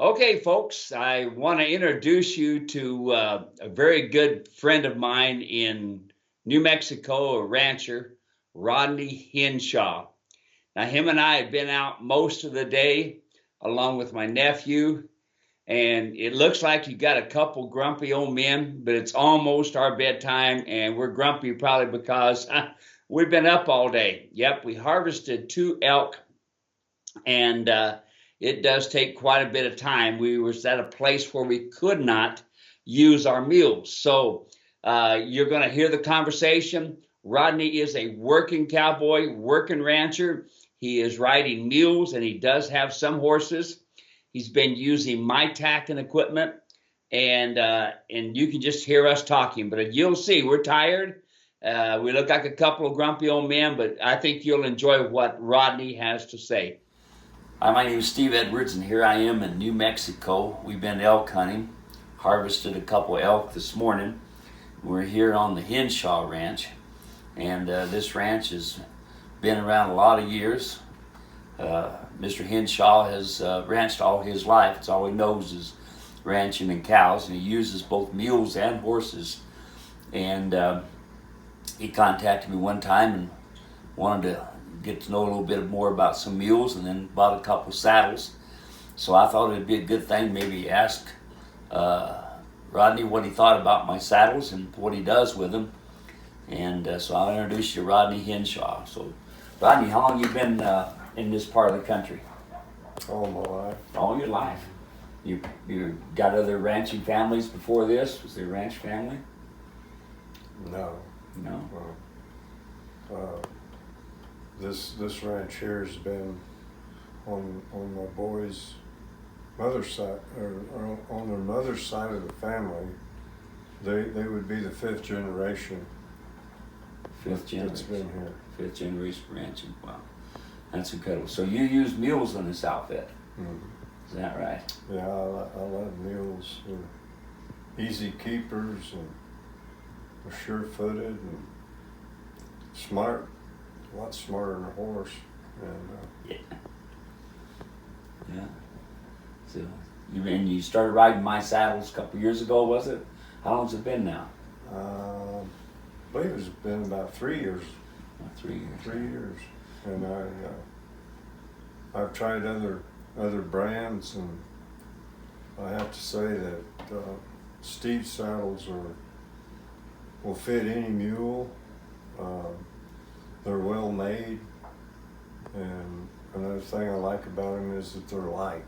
Okay, folks, I want to introduce you to a very good friend of mine in New Mexico, a rancher, Rodney Henshaw. Now, him and I have been out most of the day along with my nephew, and it looks like you got a couple grumpy old men, but it's almost our bedtime, and we're grumpy probably because we've been up all day. Yep, we harvested 2 elk and it does take quite a bit of time. We was at a place where we could not use our mules. So you're going to hear the conversation. Rodney is a working cowboy, working rancher. He is riding mules and he does have some horses. He's been using my tack and equipment, and you can just hear us talking. But you'll see, we're tired. We look like a couple of grumpy old men, but I think you'll enjoy what Rodney has to say. Hi, my name is Steve Edwards, and here I am in New Mexico. We've been elk hunting, harvested a couple elk this morning. We're here on the Henshaw Ranch, and this ranch has been around a lot of years. Mr. Henshaw has ranched all his life. It's all he knows is ranching and cows, and he uses both mules and horses. And he contacted me one time and wanted to get to know a little bit more about some mules, and then bought a couple saddles. So I thought it'd be a good thing maybe ask Rodney what he thought about my saddles and what he does with them. And so I'll introduce you to Rodney Henshaw. So Rodney, how long you been in this part of the country? All my life. All your life. You got other ranching families before this? Was there a ranch family? No. No? This ranch here has been on my boys' mother's side, or on their mother's side of the family. They would be the fifth generation. Fifth generation. That's been here. Fifth generation ranching. Wow, that's incredible. So you use mules in this outfit? Mm-hmm. Is that right? Yeah, I love mules. They're easy keepers and they're sure-footed and smart. A lot smarter than a horse. And yeah. So you started riding my saddles a couple years ago, was it? How long's it been now? I believe it's been about 3 years. 3 years. 3 years. And I've tried other brands, and I have to say that Steve saddles will fit any mule. They're well made, and another thing I like about them is that they're light.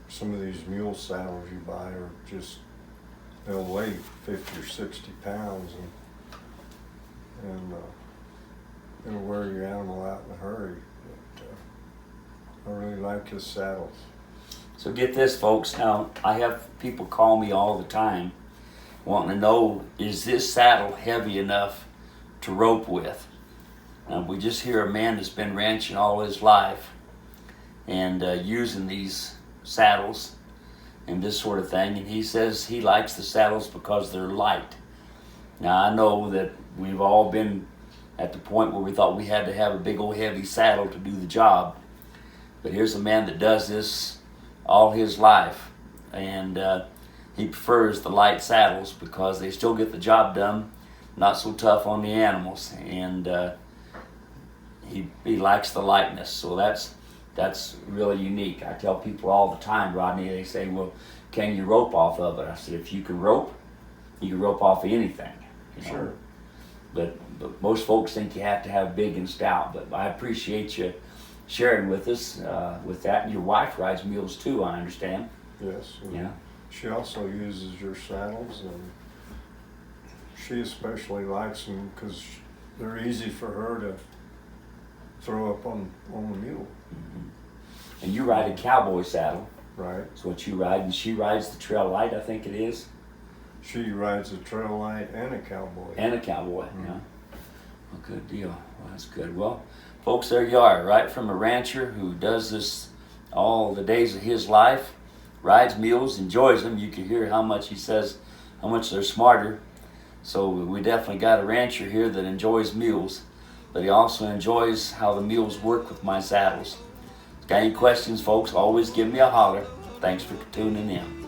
Some of these mule saddles you buy are just, they'll weigh 50 or 60 pounds, and it'll wear your animal out in a hurry. But, I really like his saddles. So get this, folks. Now, I have people call me all the time wanting to know, is this saddle heavy enough to rope with? We just hear a man that's been ranching all his life and using these saddles and this sort of thing, and he says he likes the saddles because they're light. Now, I know that we've all been at the point where we thought we had to have a big old heavy saddle to do the job, but here's a man that does this all his life, and he prefers the light saddles because they still get the job done, not so tough on the animals, and he likes the lightness. So that's really unique. I tell people all the time, Rodney, they say, well, can you rope off of it? I said, if you can rope off of anything. You know? Sure. But most folks think you have to have big and stout, but I appreciate you sharing with us with that. And your wife rides mules too, I understand. Yes. Yeah. She also uses your saddles, and she especially likes them because they're easy for her to throw up on the mule. Mm-hmm. And you ride a Cowboy Saddle. Right. That's what you ride, and she rides the Trail Light, I think it is. She rides a Trail Light and a Cowboy. And a Cowboy, yeah. Well, good deal. Well, that's good. Well, folks, there you are, right from a rancher who does this all the days of his life, rides mules, enjoys them. You can hear how much he says, how much they're smarter. So we definitely got a rancher here that enjoys mules. but he also enjoys how the mules work with my saddles. Got any questions, folks? Always give me a holler. Thanks for tuning in.